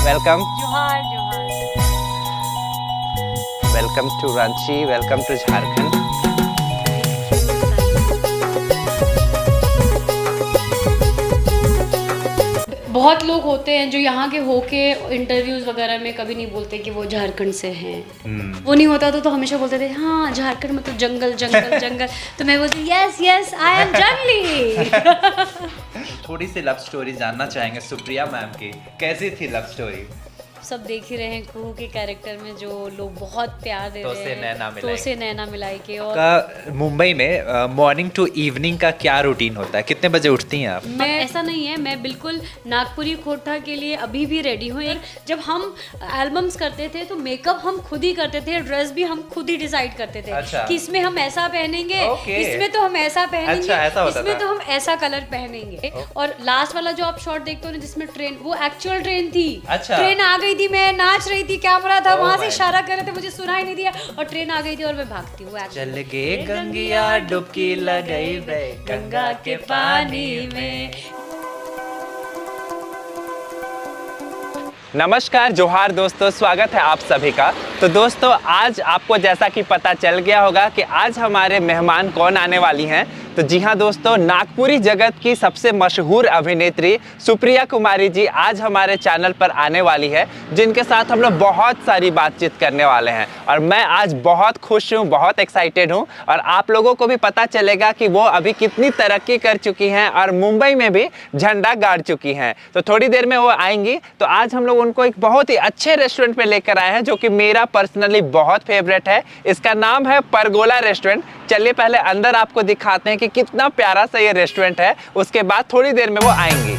Welcome. जोहार जोहार। Welcome to Ranchi, welcome to Jharkhand. बहुत लोग होते हैं जो यहाँ के होके इंटरव्यूज वगैरह में कभी नहीं बोलते कि वो झारखंड से हैं। वो नहीं होता तो हमेशा बोलते थे हाँ झारखंड में तो जंगल जंगल जंगल। तो मैं बोलती यस यस आई एम जंगली। थोड़ी सी लव स्टोरी जानना चाहेंगे सुप्रिया मैम की, कैसी थी लव स्टोरी? सब देख ही रहे हैं कुहू के कैरेक्टर में जो लोग बहुत प्यार दे रहे हैं तो से नैना मिलाई के। और मुंबई में मॉर्निंग टू इवनिंग का क्या रूटीन होता है, कितने बजे उठती हैं आप? मैं ऐसा नहीं है, मैं बिल्कुल नागपुरी खोटा के लिए अभी भी रेडी हूँ। जब हम एल्बम्स करते थे तो मेकअप हम खुद ही करते थे, ड्रेस भी हम खुद ही डिसाइड करते थे। अच्छा। कि इसमें हम ऐसा पहनेंगे, इसमें तो हम ऐसा पहनेंगे, ऐसा इसमें तो हम ऐसा कलर पहनेंगे। और लास्ट वाला जो आप शॉट देखते हो ना जिसमें ट्रेन, वो एक्चुअल ट्रेन थी। ट्रेन आ गई थी, मैं नाच रही थी, कैमरा था वहां से इशारा कर रहे थे, मुझे सुनाई नहीं दिया और ट्रेन आ गई थी और मैं भागती हूँ। चल गे गंगिया डुबकी लगाई गंगा के पानी में। नमस्कार, जोहार दोस्तों, स्वागत है आप सभी का। तो दोस्तों आज आपको जैसा कि पता चल गया होगा कि आज हमारे मेहमान कौन आने वाली हैं। तो जी हाँ दोस्तों, नागपुरी जगत की सबसे मशहूर अभिनेत्री सुप्रिया कुमारी जी आज हमारे चैनल पर आने वाली है, जिनके साथ हम लोग बहुत सारी बातचीत करने वाले हैं। और मैं आज बहुत खुश हूँ, बहुत एक्साइटेड हूँ और आप लोगों को भी पता चलेगा कि वो अभी कितनी तरक्की कर चुकी हैं और मुंबई में भी झंडा गाड़ चुकी हैं। तो थोड़ी देर में वो आएंगी। तो आज हम लोग उनको एक बहुत ही अच्छे रेस्टोरेंट पे लेकर आए हैं जो कि मेरा पर्सनली बहुत फेवरेट है। इसका नाम है परगोला रेस्टोरेंट। चलिए पहले अंदर आपको दिखाते हैं कि कितना प्यारा सा ये रेस्टोरेंट है, उसके बाद थोड़ी देर में वो आएंगी।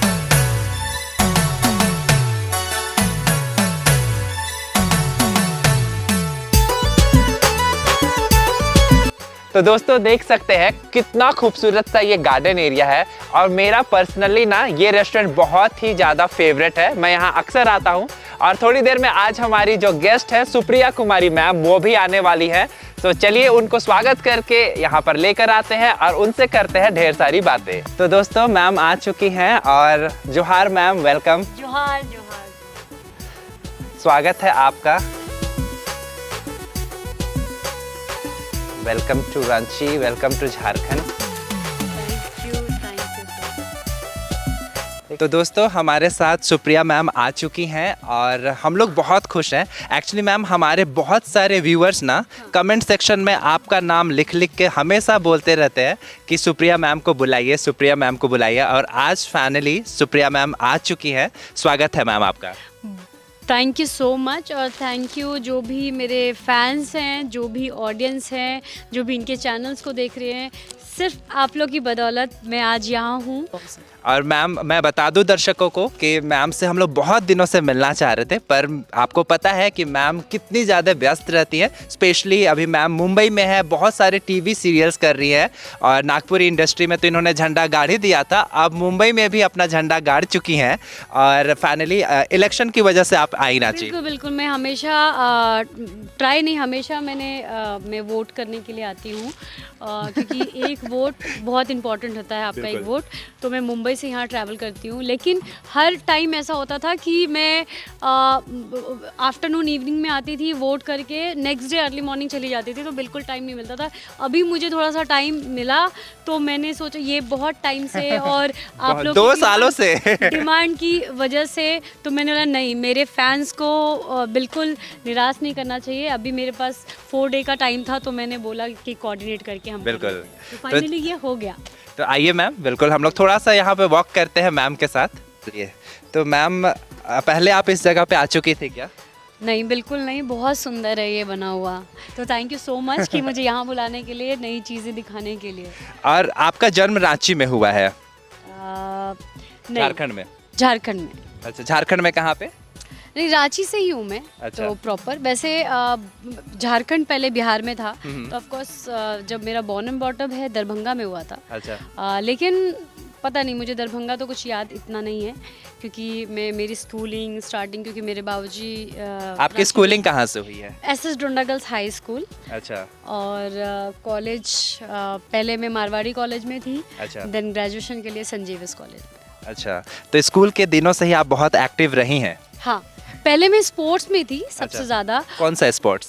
तो दोस्तों देख सकते हैं कितना खूबसूरत सा ये गार्डन एरिया है और मेरा पर्सनली ना ये रेस्टोरेंट बहुत ही ज़्यादा फेवरेट है। मैं यहाँ अक्सर आता हूँ और थोड़ी देर में आज हमारी जो गेस्ट है सुप्रिया कुमारी मैम, वो भी आने वाली है। तो चलिए उनको स्वागत करके यहाँ पर लेकर आते हैं और उनसे करते हैं ढेर सारी बातें। तो दोस्तों मैम आ चुकी हैं और जोहार मैम, वेलकम। जोहार जोहार। स्वागत है आपका। Welcome to Ranchi, welcome to Jharkhand. Thank you तो दोस्तों हमारे साथ सुप्रिया मैम आ चुकी हैं और हम लोग बहुत खुश हैं। एक्चुअली मैम हमारे बहुत सारे व्यूअर्स ना कमेंट सेक्शन में आपका नाम लिख लिख के हमेशा बोलते रहते हैं कि सुप्रिया मैम को बुलाइए, सुप्रिया मैम को बुलाइए। और आज फाइनली सुप्रिया मैम आ चुकी हैं। स्वागत है मैम आपका। Thank you so much. और थैंक यू जो भी मेरे फैंस हैं, जो भी ऑडियंस हैं, जो भी इनके चैनल्स को देख रहे हैं, सिर्फ आप लोग की बदौलत मैं आज यहाँ हूँ। और मैम मैं बता दूं दर्शकों को कि मैम से हम लोग बहुत दिनों से मिलना चाह रहे थे, पर आपको पता है कि मैम कितनी ज़्यादा व्यस्त रहती हैं। स्पेशली अभी मैम मुंबई में है, बहुत सारे टीवी सीरियल्स कर रही हैं और नागपुरी इंडस्ट्री में तो इन्होंने झंडा गाड़ ही दिया था, अब मुंबई में भी अपना झंडा गाड़ चुकी हैं। और फाइनली इलेक्शन की वजह से आप आई रांची। बिल्कुल बिल्कुल, मैं हमेशा ट्राई नहीं, हमेशा मैं वोट करने के लिए आती हूँ क्योंकि एक वोट बहुत इंपॉर्टेंट होता है, आपका एक वोट। तो मैं मुंबई से यहाँ ट्रैवल करती हूँ, लेकिन हर टाइम ऐसा होता था कि मैं आफ्टरनून इवनिंग में आती थी, वोट करके नेक्स्ट डे अर्ली मॉर्निंग चली जाती थी, तो बिल्कुल टाइम नहीं मिलता था। अभी मुझे थोड़ा सा टाइम मिला तो मैंने सोचा ये बहुत टाइम से और आप लोग 2 सालों से डिमांड की वजह से, तो मैंने बोला नहीं, मेरे फैंस को बिल्कुल निराश नहीं करना चाहिए। अभी मेरे पास 4 डे का टाइम था तो मैंने बोला कि कोऑर्डिनेट करके हम बिल्कुल, तो फाइनली ये हो गया। तो आइए मैम, बिल्कुल हम लोग थोड़ा सा यहाँ पे वॉक करते हैं मैम के साथ। तो मैम पहले आप इस जगह पे आ चुकी थी क्या? नहीं, बिल्कुल नहीं, बहुत सुंदर है ये बना हुआ। तो थैंक यू सो मच कि मुझे यहाँ बुलाने के लिए, नई चीज़ें दिखाने के लिए। और आपका जन्म रांची में हुआ है? झारखंड में। झारखंड में। अच्छा, झारखंड में कहाँ पे? नहीं, रांची से ही हूँ मैं। अच्छा। तो प्रॉपर वैसे झारखंड पहले बिहार में था, तो ऑफ कोर्स जब मेरा बॉर्न एंड बॉटम है दरभंगा में हुआ था। अच्छा। लेकिन पता नहीं, मुझे दरभंगा तो कुछ याद इतना नहीं है क्योंकि मेरी स्कूलिंग स्टार्टिंग, क्योंकि मेरे बाबूजी आपकी स्कूलिंग कहाँ से हुई है? SS Donda girls high school. अच्छा। और कॉलेज पहले मैं मारवाड़ी कॉलेज में थी। अच्छा। देन ग्रेजुएशन के लिए संजीवस कॉलेज में। अच्छा, तो स्कूल के दिनों से ही आप बहुत एक्टिव रही हैं? हाँ। पहले मैं स्पोर्ट्स में थी सबसे अच्छा। ज़्यादा। कौन सा स्पोर्ट्स?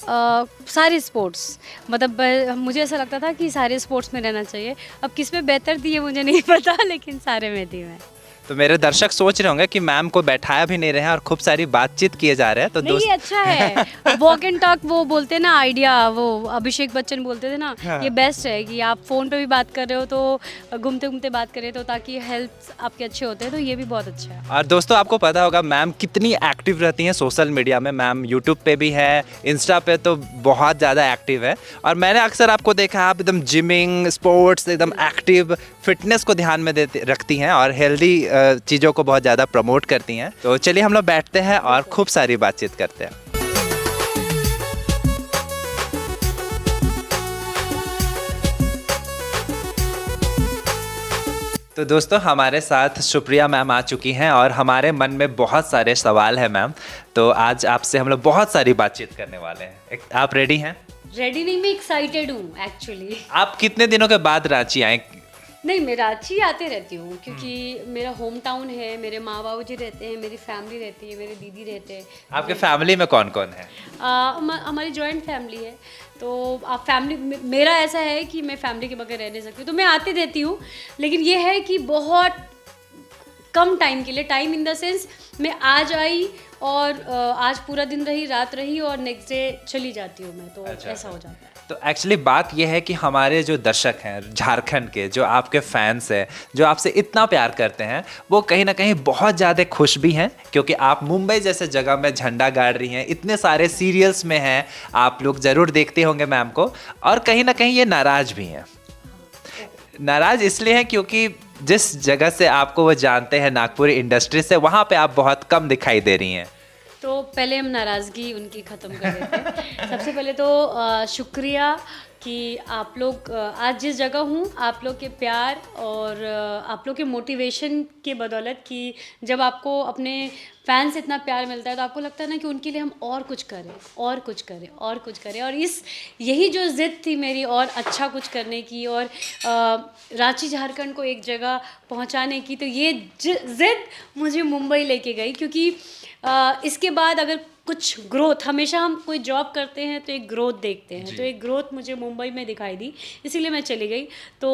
सारे स्पोर्ट्स, मतलब मुझे ऐसा लगता था कि सारे स्पोर्ट्स में रहना चाहिए। अब किस में बेहतर थी ये मुझे नहीं पता, लेकिन सारे में थी मैं। तो मेरे दर्शक सोच रहे होंगे कि मैम को बैठाया भी नहीं रहे हैं और खूब सारी बातचीत किए जा रहे हैं, तो नहीं, ये अच्छा है। वॉक एंड टॉक वो बोलते हैं ना, आइडिया, वो अभिषेक बच्चन बोलते थे ना, हाँ। ये बेस्ट है कि आप फ़ोन पे भी बात कर रहे हो तो घूमते घूमते बात करें, तो ताकि हेल्थ आपके अच्छे होते हैं, तो ये भी बहुत अच्छा है। और दोस्तों आपको पता होगा मैम कितनी एक्टिव रहती हैं सोशल मीडिया में। मैम यूट्यूब पे भी है, इंस्टा पे तो बहुत ज़्यादा एक्टिव है, और मैंने अक्सर आपको देखा आप एकदम जिमिंग, स्पोर्ट्स, एकदम एक्टिव, फिटनेस को ध्यान में रखती हैं और हेल्दी चीज़ों को बहुत ज़्यादा प्रमोट करती हैं। तो चलिए हम लोग बैठते हैं और खूब सारी बातचीत करते हैं। तो दोस्तों हमारे साथ सुप्रिया मैम आ चुकी हैं और हमारे मन में बहुत सारे सवाल हैं मैम, तो आज आपसे हम लोग बहुत सारी बातचीत करने वाले हैं। आप रेडी हैं? रेडी नहीं, मैं एक्साइटेड हूँ एक्चुअली। आप कितने दिनों के बाद रांची आए? नहीं, मैं रांची आते रहती हूँ क्योंकि मेरा होम टाउन है, मेरे माँ बाबू जी रहते हैं, मेरी फैमिली रहती है, मेरे दीदी रहते हैं। आपके फैमिली में कौन कौन है? हमारी जॉइंट फैमिली है, तो आप फैमिली, मेरा ऐसा है कि मैं फैमिली के बगैर रह नहीं सकती, तो मैं आती रहती हूँ। लेकिन ये है कि बहुत कम टाइम के लिए, टाइम इन द सेंस मैं आज आई और आज पूरा दिन रही, रात रही और नेक्स्ट डे चली जाती हूँ मैं, तो अच्छा, ऐसा हो जाता है। तो एक्चुअली बात यह है कि हमारे जो दर्शक हैं झारखंड के, जो आपके फैंस हैं, जो आपसे इतना प्यार करते हैं, वो कहीं ना कहीं बहुत ज़्यादा खुश भी हैं क्योंकि आप मुंबई जैसे जगह में झंडा गाड़ रही हैं, इतने सारे सीरियल्स में हैं, आप लोग ज़रूर देखते होंगे मैम को, और कहीं ना कहीं ये नाराज़ भी हैं। नाराज़ इसलिए हैं क्योंकि जिस जगह से आपको वो जानते हैं, नागपुरी इंडस्ट्री से, वहाँ पे आप बहुत कम दिखाई दे रही हैं। तो पहले हम नाराज़गी उनकी ख़त्म कर देते हैं। सबसे पहले तो शुक्रिया कि आप लोग आज जिस जगह हूँ, आप लोग के प्यार और आप लोग के मोटिवेशन के बदौलत, कि जब आपको अपने फैन से इतना प्यार मिलता है तो आपको लगता है ना कि उनके लिए हम और कुछ करें, और कुछ करें, और कुछ करें। और यही जो ज़िद थी मेरी और अच्छा कुछ करने की और रांची झारखंड को एक जगह पहुंचाने की, तो ये ज़िद मुझे मुंबई लेके गई। क्योंकि इसके बाद अगर कुछ ग्रोथ, हमेशा हम कोई जॉब करते हैं तो एक ग्रोथ देखते हैं, तो एक ग्रोथ मुझे मुंबई में दिखाई दी, इसीलिए मैं चली गई। तो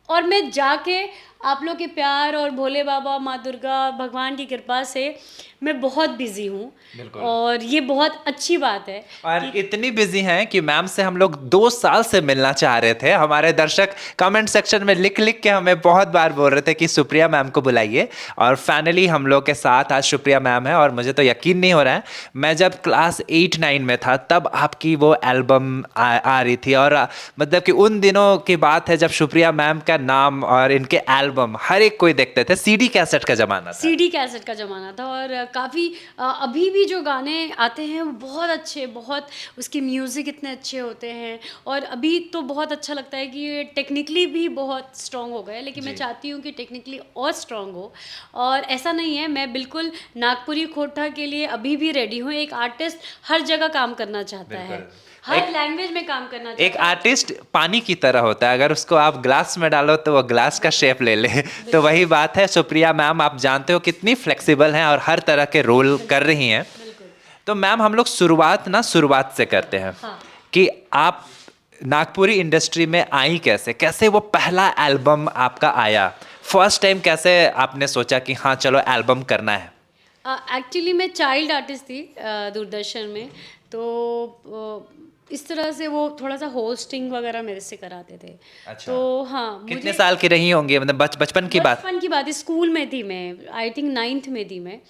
और मैं जाके आप लोग के प्यार और भोले बाबा, माँ दुर्गा, भगवान की कृपा से मैं बहुत बिजी हूँ, और ये बहुत अच्छी बात है। और इतनी बिजी हैं कि मैम से हम लोग 2 साल से मिलना चाह रहे थे। हमारे दर्शक कमेंट सेक्शन में लिख लिख के हमें बहुत बार बोल रहे थे कि सुप्रिया मैम को बुलाइए, और फाइनली हम लोग के साथ आज सुप्रिया मैम है। और मुझे तो यकीन नहीं हो रहा है, मैं जब क्लास 8-9 में था तब आपकी वो एल्बम आ रही थी, और मतलब कि उन दिनों की बात है जब सुप्रिया मैम का नाम और इनके एल्बम हर एक कोई देखते थे। सीडी कैसेट का ज़माना था। सीडी कैसेट का ज़माना था, और काफ़ी अभी भी जो गाने आते हैं वो बहुत अच्छे, बहुत उसके म्यूज़िक इतने अच्छे होते हैं, और अभी तो बहुत अच्छा लगता है कि ये टेक्निकली भी बहुत स्ट्रॉन्ग हो गए। लेकिन मैं चाहती हूँ कि टेक्निकली और स्ट्रॉन्ग हो, और ऐसा नहीं है, मैं बिल्कुल नागपुरी खोटा के लिए अभी भी रेडी हूँ। एक आर्टिस्ट हर जगह काम करना चाहता है, हर लैंग्वेज में काम करना चाहता है। एक आर्टिस्ट पानी की तरह होता है, अगर उसको आप ग्लास में डालो तो वो ग्लास का शेप ले ले। तो वही बात है, सुप्रिया मैम आप जानते हो कितनी फ्लेक्सिबल हैं और हर तरह के रोल कर रही हैं। तो मैम हम लोग शुरुआत से करते हैं। हाँ। कि आप नागपुरी इंडस्ट्री में आई कैसे, कैसे वो पहला एल्बम आपका आया, फर्स्ट टाइम कैसे आपने सोचा कि हाँ चलो एल्बम करना है? एक्चुअली मैं चाइल्ड आर्टिस्ट थी दूरदर्शन में, तो इस तरह से वो थोड़ा सा होस्टिंग वगैरह मेरे से कराते थे। अच्छा। तो हाँ, कितने साल की रही होंगी, मतलब बचपन की बात? बचपन की बात है, स्कूल में थी मैं, आई थिंक 9th में थी मैं।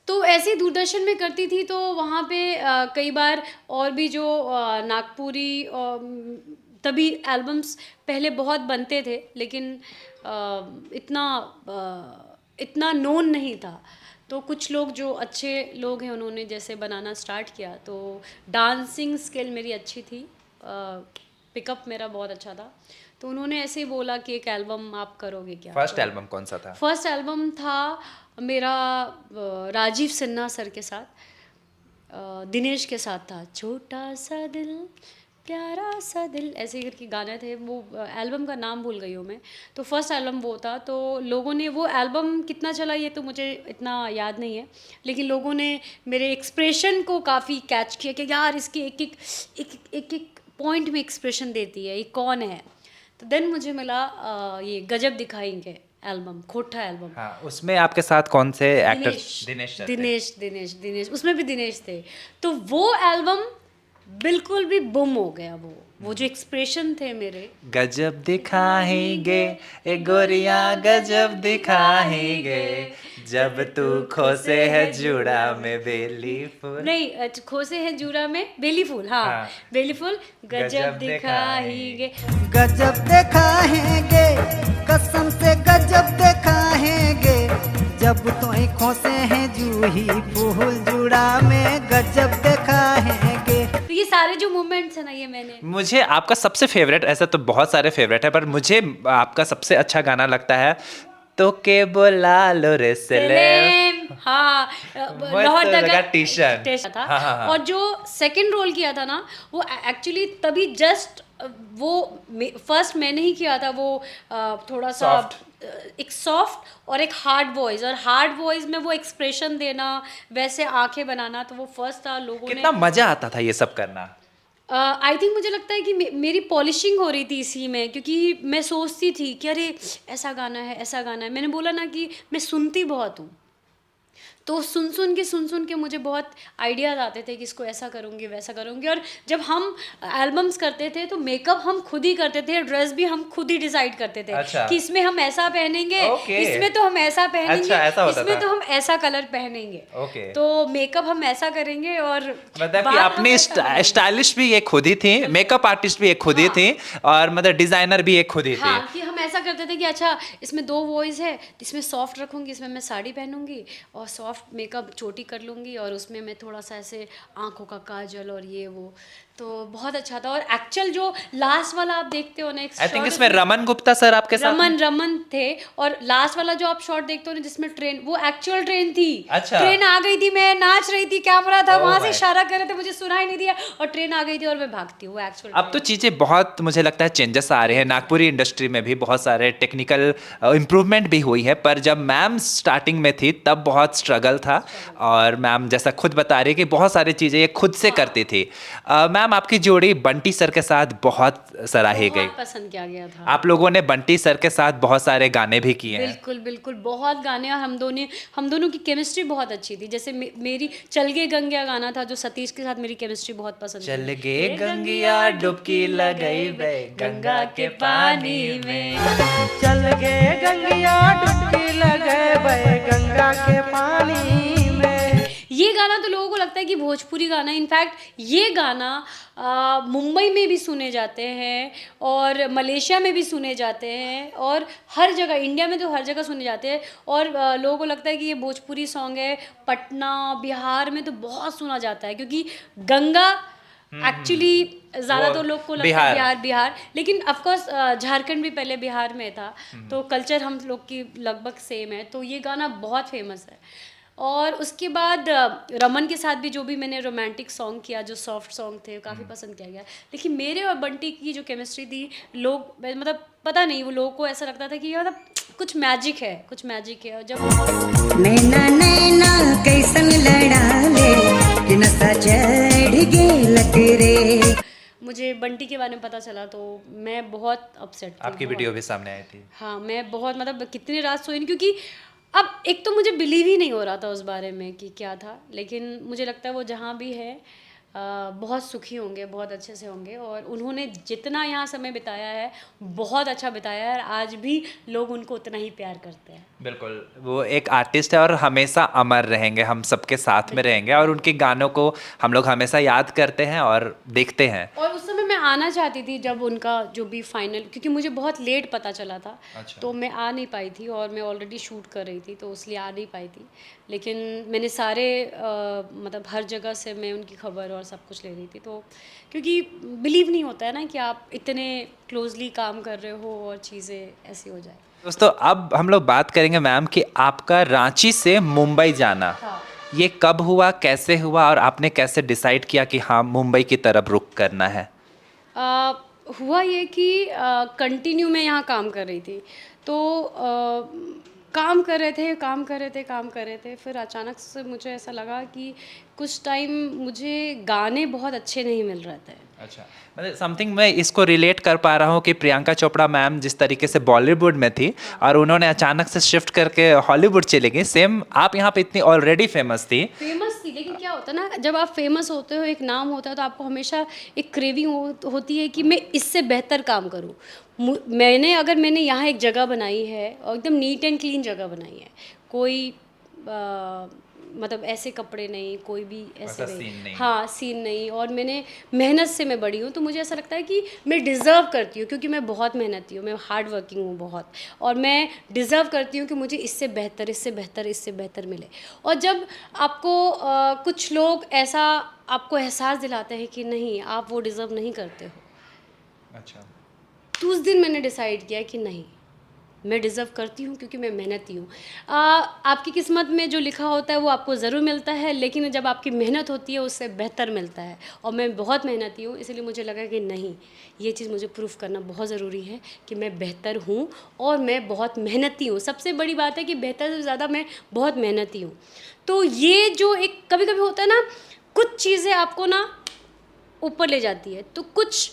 तो ऐसे ही दूरदर्शन में करती थी, तो वहाँ पे कई बार और भी जो नागपुरी तभी एल्बम्स पहले बहुत बनते थे, लेकिन इतना नोन नहीं था। तो कुछ लोग जो अच्छे लोग हैं उन्होंने जैसे बनाना स्टार्ट किया, तो डांसिंग स्किल मेरी अच्छी थी, पिकअप मेरा बहुत अच्छा था, तो उन्होंने ऐसे ही बोला कि एक एल्बम आप करोगे क्या? फर्स्ट एल्बम कौन सा था? फर्स्ट एल्बम था मेरा राजीव सिन्हा सर के साथ, दिनेश के साथ था, छोटा सा दिल प्यारा सा दिल ऐसे करके गाने थे, वो एल्बम का नाम भूल गई हूँ मैं। तो फर्स्ट एल्बम वो था, तो लोगों ने वो एल्बम कितना चला ये तो मुझे इतना याद नहीं है, लेकिन लोगों ने मेरे एक्सप्रेशन को काफ़ी कैच किया कि यार इसके एक पॉइंट में एक्सप्रेशन देती है, ये कौन है। तो देन मुझे मिला ये गजब दिखाएंगे एल्बम, खोटा एल्बम। हाँ, उसमें आपके साथ कौन से एक्टर? दिनेश उसमें भी दिनेश थे। तो वो एल्बम बिल्कुल भी बुम हो गया। वो जो एक्सप्रेशन थे मेरे, गजब दिखाएंगे ए गोरिया गजब दिखाएंगे, जब तू खोसे है जुड़ा में बेली फूल। नहीं, खोसे है जूड़ा में बेली फूल, हाँ, बेली फूल गजब दिखाएंगे। गजब दिखाएंगे कसम से गजब दिखाएंगे, जब तो खोसे हैं जूही फूल जुड़ा में गजब दिखाएंगे। तो ये सारे जो मूवमेंट्स है ना, ये मैंने मुझे आपका सबसे फेवरेट, ऐसा तो बहुत सारे फेवरेट है, पर मुझे आपका सबसे अच्छा गाना लगता है तो के बोला लो रे सेलेब। हाँ, लाहौर लगा तक टी-शर्ट था। हाँ। और जो सेकंड रोल किया था ना, वो एक्चुअली तभी जस्ट वो फर्स्ट मैंने ही किया था, वो थोड़ा सा एक सॉफ्ट और एक हार्ड वॉइस, और हार्ड वॉइस में वो एक्सप्रेशन देना, वैसे आंखें बनाना, तो वो फर्स्ट था। लोगों कितना मजा आता था ये सब करना। आई थिंक मुझे लगता है कि मेरी पॉलिशिंग हो रही थी इसी में, क्योंकि मैं सोचती थी कि अरे ऐसा गाना है, ऐसा गाना है। मैंने बोला ना कि मैं सुनती बहुत हूँ, तो सुन के मुझे बहुत आइडियाज़ आते थे कि इसको ऐसा करूँगी, वैसा करूँगी। और जब हम एल्बम्स करते थे तो मेकअप हम खुद ही करते थे, ड्रेस भी हम खुद ही डिसाइड करते थे। अच्छा। कि इसमें हम ऐसा पहनेंगे, Okay. इसमें तो हम ऐसा पहनेंगे, अच्छा, ऐसा होता इसमें था। तो हम ऐसा कलर पहनेंगे। Okay. तो मेकअप हम ऐसा करेंगे, और मतलब कि बात हम अपनी ऐसा करेंगे। स्टाइलिश भी एक खुद ही थी, मेकअप आर्टिस्ट भी एक खुद ही थी, और मतलब डिजाइनर भी एक खुद ही थी। हाँ, कि हम ऐसा करते थे कि अच्छा इसमें 2 वॉइस है, इसमें सॉफ्ट रखूंगी, इसमें मैं साड़ी पहनूंगी और सॉफ्ट मेकअप छोटी कर लूंगी, और उसमें मैं थोड़ा सा ऐसे आंखों का काजल और ये वो। तो बहुत अच्छा था। और एक्चुअल जो लास्ट वाला आप देखते हो ना, आई थिंक इसमें रमन गुप्ता सर आपके साथ रमन थे, और लास्ट वाला जो आप शॉट देखते हो ना जिसमें ट्रेन, वो एक्चुअल ट्रेन थी। अच्छा। ट्रेन आ गई थी, मैं नाच रही थी, कैमरा था Oh वहां से my. इशारा कर रहे थे, मुझे सुनाई नहीं दिया, और ट्रेन आ गई थी और मैं भागती हूँ, एक्चुअल। अब तो चीज़ें बहुत, मुझे लगता है चेंजेस आ रहे हैं नागपुरी इंडस्ट्री में भी, बहुत सारे टेक्निकल इम्प्रूवमेंट भी हुई है। पर जब मैम स्टार्टिंग में थी तब बहुत स्ट्रगल था, और मैम जैसा खुद बता रही कि बहुत सारी चीज़ें ये खुद से करती थी। मैम आपकी जोड़ी बंटी सर के साथ बहुत सराही गई, पसंद किया गया था। आप लोगों ने बंटी सर के साथ बहुत सारे गाने भी किए हैं। बिल्कुल बिल्कुल, बहुत गाने, और हम दोनों की केमिस्ट्री बहुत अच्छी थी। जैसे मेरी चल गे गंगिया गाना था, जो सतीश के साथ मेरी केमिस्ट्री बहुत पसंद थी। चल गे गंगिया डुबकी लगई बे गंगा के पानी में, चल गे गंगिया डुबकी लगे बे गंगा के पानी में। ये गाना तो लोगों को लगता है कि भोजपुरी गाना, इनफैक्ट ये गाना मुंबई में भी सुने जाते हैं, और मलेशिया में भी सुने जाते हैं, और हर जगह, इंडिया में तो हर जगह सुने जाते हैं। और लोगों को लगता है कि ये भोजपुरी सॉन्ग है, पटना बिहार में तो बहुत सुना जाता है, क्योंकि गंगा एक्चुअली ज़्यादा तो लोग को लगता है बिहार, लेकिन ऑफकोर्स झारखंड भी पहले बिहार में था, तो कल्चर हम लोग की लगभग सेम है। तो ये गाना बहुत फेमस है। और उसके बाद रमन के साथ भी जो भी मैंने रोमांटिक सॉन्ग किया, जो सॉफ्ट सॉन्ग थे, काफ़ी पसंद किया गया। लेकिन मेरे और बंटी की जो केमिस्ट्री थी, लोग मतलब पता नहीं, वो लोगों को ऐसा लगता था कि मतलब कुछ मैजिक है। और जब नैना नैना कैसन लड़ा ले कि नशा चढ़ गेल तेरे, मुझे बंटी के बारे में पता चला तो मैं बहुत अपसेट थी। आपकी वीडियो भी सामने आई थी। हाँ, मैं बहुत, मतलब कितनी रात सोई नहीं, क्योंकि अब एक तो मुझे बिलीव ही नहीं हो रहा था उस बारे में कि क्या था। लेकिन मुझे लगता है वो जहाँ भी है बहुत सुखी होंगे, बहुत अच्छे से होंगे, और उन्होंने जितना यहाँ समय बिताया है बहुत अच्छा बिताया है, और आज भी लोग उनको उतना ही प्यार करते हैं। बिल्कुल, वो एक आर्टिस्ट है और हमेशा अमर रहेंगे, हम सबके साथ में रहेंगे, और उनके गानों को हम लोग हमेशा याद करते हैं और देखते हैं। और उस समय मैं आना चाहती थी जब उनका जो भी फाइनल, क्योंकि मुझे बहुत लेट पता चला था। अच्छा। तो मैं आ नहीं पाई थी, और मैं ऑलरेडी शूट कर रही थी, तो इसलिए आ नहीं पाई थी। लेकिन मैंने सारे मतलब हर जगह से मैं उनकी खबर और सब कुछ ले रही थी, तो क्योंकि बिलीव नहीं होता है ना कि आप इतने क्लोजली काम कर रहे हो और चीज़ें ऐसी हो जाए। दोस्तों, अब हम लोग बात करेंगे मैम कि आपका रांची से मुंबई जाना, हाँ। ये कब हुआ, कैसे हुआ, और आपने कैसे डिसाइड किया कि हाँ मुंबई की तरफ रुख करना है? हुआ ये कि कंटिन्यू मैं यहाँ काम कर रही थी, तो काम कर रहे थे, फिर अचानक से मुझे ऐसा लगा कि कुछ टाइम मुझे गाने बहुत अच्छे नहीं मिल रहे थे। अच्छा, मतलब समथिंग मैं इसको रिलेट कर पा रहा हूँ कि प्रियंका चोपड़ा मैम जिस तरीके से बॉलीवुड में थी और उन्होंने अचानक से शिफ्ट करके हॉलीवुड चली गई, सेम आप यहाँ पे इतनी ऑलरेडी फेमस थी, लेकिन क्या होता है ना, जब आप फेमस होते हो, एक नाम होता है, तो आपको हमेशा एक क्रेविंग होती है कि मैं इससे बेहतर काम करूं। मैंने यहाँ एक जगह बनाई है और एकदम नीट एंड क्लीन जगह बनाई है, कोई मतलब ऐसे कपड़े नहीं, कोई भी ऐसे नहीं, हाँ सीन नहीं, और मैंने मेहनत से मैं बड़ी हूँ, तो मुझे ऐसा लगता है कि मैं डिज़र्व करती हूँ, क्योंकि मैं बहुत मेहनती हूँ, मैं हार्ड वर्किंग हूँ बहुत, और मैं डिज़र्व करती हूँ कि मुझे इससे बेहतर मिले। और जब आपको कुछ लोग ऐसा आपको एहसास दिलाते हैं कि नहीं, आप वो डिज़र्व नहीं करते हो, अच्छा, तो उस दिन मैंने डिसाइड किया कि नहीं, मैं डिज़र्व करती हूँ, क्योंकि मैं मेहनती हूँ। आपकी किस्मत में जो लिखा होता है वो आपको ज़रूर मिलता है, लेकिन जब आपकी मेहनत होती है उससे बेहतर मिलता है, और मैं बहुत मेहनती हूँ, इसलिए मुझे लगा कि नहीं, ये चीज़ मुझे प्रूफ करना बहुत ज़रूरी है कि मैं बेहतर हूँ और मैं बहुत मेहनती हूँ। सबसे बड़ी बात है कि बेहतर से ज़्यादा मैं बहुत मेहनती हूँ। तो ये जो एक कभी कभी होता है ना, कुछ चीज़ें आपको ना ऊपर ले जाती है, तो कुछ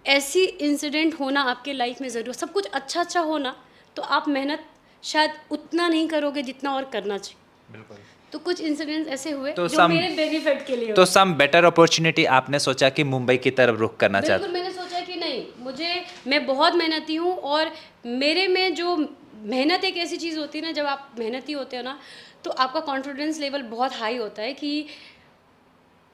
ऐसी इंसिडेंट होना आपके लाइफ में ज़रूर, सब कुछ अच्छा होना, तो आप मेहनत शायद उतना नहीं करोगे जितना और करना चाहिए। बिल्कुल। तो कुछ इंसिडेंट्स ऐसे हुए तो जो मेरे बेनिफिट के लिए तो सम बेटर अपॉर्चुनिटी आपने सोचा कि मुंबई की तरफ रुख करना चाहते? बिल्कुल, मैंने सोचा कि नहीं, मैं बहुत मेहनती हूँ, और मेरे में जो मेहनत एक ऐसी चीज़ होती है ना, जब आप मेहनती होते हो ना, तो आपका कॉन्फिडेंस लेवल बहुत हाई होता है कि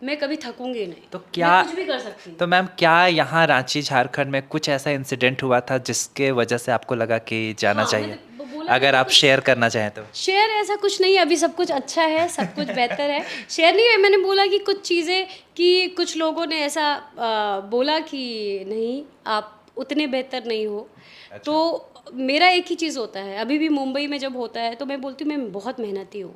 मैं कभी थकूंगी नहीं, तो क्या मैं कुछ भी कर सकती हूँ। तो मैम, क्या यहाँ रांची झारखंड में कुछ ऐसा इंसिडेंट हुआ था जिसके वजह से आपको लगा कि जाना हाँ, चाहिए? मैंने बोला अगर आप शेयर करना चाहें तो। शेयर ऐसा कुछ नहीं है, अभी सब कुछ अच्छा है, सब कुछ बेहतर है। शेयर नहीं है, मैंने बोला कि कुछ चीज़ें कि कुछ लोगों ने ऐसा बोला कि नहीं, आप उतने बेहतर नहीं हो। अच्छा। तो मेरा एक ही चीज़ होता है, अभी भी मुंबई में जब होता है तो मैं बोलती हूँ मैं बहुत मेहनती हूँ,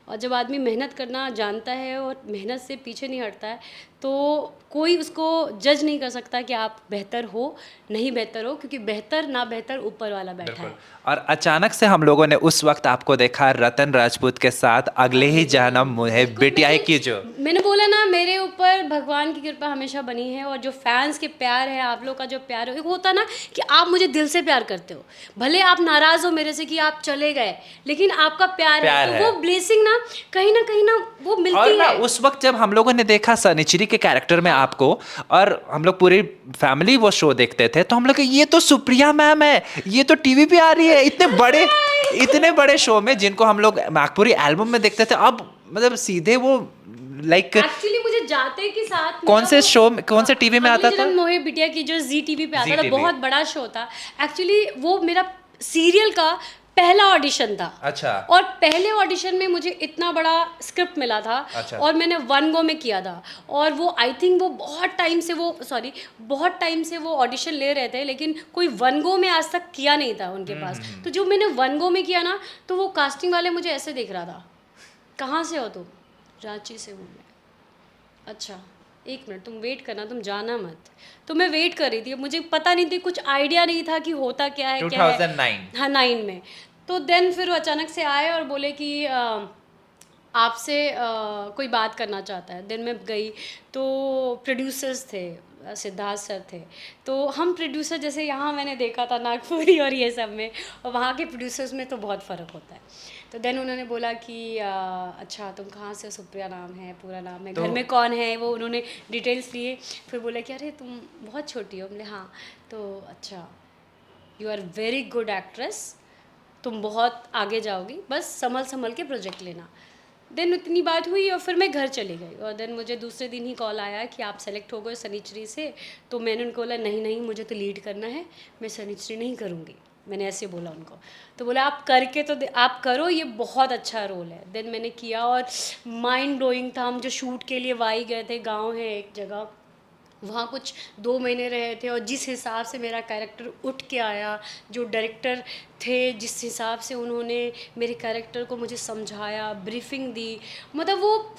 और जब आदमी मेहनत करना जानता है और मेहनत से पीछे नहीं हटता है, तो कोई उसको जज नहीं कर सकता कि आप बेहतर हो नहीं बेहतर हो, क्योंकि बेहतर ना बेहतर ऊपर वाला बैठा है। और अचानक से हम लोगों ने उस वक्त आपको देखा रतन राजपूत के साथ अगले ही जन्म मुझे बेटिया की जो मैंने बोला ना, मेरे ऊपर भगवान की कृपा हमेशा बनी है, और जो फैंस के प्यार है, आप लोग का जो प्यार है, एक होता ना कि आप मुझे दिल से प्यार करते हो, भले आप नाराज़ हो मेरे से कि आप चले गए, लेकिन आपका प्यार है, तो वो ब्लेसिंग ना कहीं ना वो मिलती और ना है। उस वक्त जब हम लोगों ने देखा सनिचरी के कैरेक्टर में आपको, और हम लोग पूरी फैमिली वो शो देखते थे, तो हम लोग ये तो सुप्रिया मैम है, ये तो टीवी पे आ रही है, इतने बड़े शो में जिनको हम लोग नागपुरी एल्बम में देखते थे, अब मतलब सीधे वो लाइक एक्चुअली मुझे जाते के साथ कौन से शो में, कौन से टीवी में आता था? मोहे बिटिया की जो जी टीवी पे आता था, ZTV। बहुत बड़ा शो था एक्चुअली, वो मेरा सीरियल का पहला ऑडिशन था। अच्छा। और पहले ऑडिशन में मुझे इतना बड़ा स्क्रिप्ट मिला था। अच्छा। और मैंने 1 गो में किया था, और वो आई थिंक वो बहुत टाइम से वो ऑडिशन ले रहे थे, लेकिन कोई 1 गो में आज तक किया नहीं था उनके पास। तो जो मैंने 1 गो में किया ना, तो वो कास्टिंग वाले मुझे ऐसे देख रहा था, कहाँ से हो तुम? रांची से हूँ मैं। अच्छा, 1 मिनट तुम वेट करना, तुम जाना मत। तो मैं वेट कर रही थी, मुझे पता नहीं थी, कुछ आइडिया नहीं था कि होता क्या है। 2009। हाँ, 9 में। तो देन फिर वो अचानक से आए और बोले कि आपसे कोई बात करना चाहता है। देन मैं गई तो प्रोड्यूसर्स थे, सिद्धार्थ सर थे। तो हम प्रोड्यूसर जैसे यहाँ मैंने देखा था नागपुरी और ये सब में, और वहाँ के प्रोड्यूसर्स में तो बहुत फ़र्क होता है। तो देन उन्होंने बोला कि अच्छा तुम कहाँ से? सुप्रिया नाम है, पूरा नाम है, घर में कौन है, वो उन्होंने डिटेल्स लिए। फिर बोले कि अरे तुम बहुत छोटी हो। बोले हाँ। तो अच्छा, you are very good actress, तुम बहुत आगे जाओगी, बस संभल के प्रोजेक्ट लेना। देन इतनी बात हुई और फिर मैं घर चली गई, और देन मुझे दूसरे दिन ही कॉल आया कि आप सेलेक्ट हो गए सनिचरी से। तो मैंने उनको बोला नहीं मुझे तो लीड करना है, मैं सनिचरी नहीं करूँगी, मैंने ऐसे बोला उनको। तो बोला आप करके तो आप करो, ये बहुत अच्छा रोल है। देन मैंने किया और माइंड ब्लोइंग था। हम जो शूट के लिए वाई गए थे, गाँव है एक जगह, वहाँ कुछ 2 महीने रहे थे, और जिस हिसाब से मेरा कैरेक्टर उठ के आया, जो डायरेक्टर थे जिस हिसाब से उन्होंने मेरे कैरेक्टर को मुझे समझाया, ब्रीफिंग दी, मतलब वो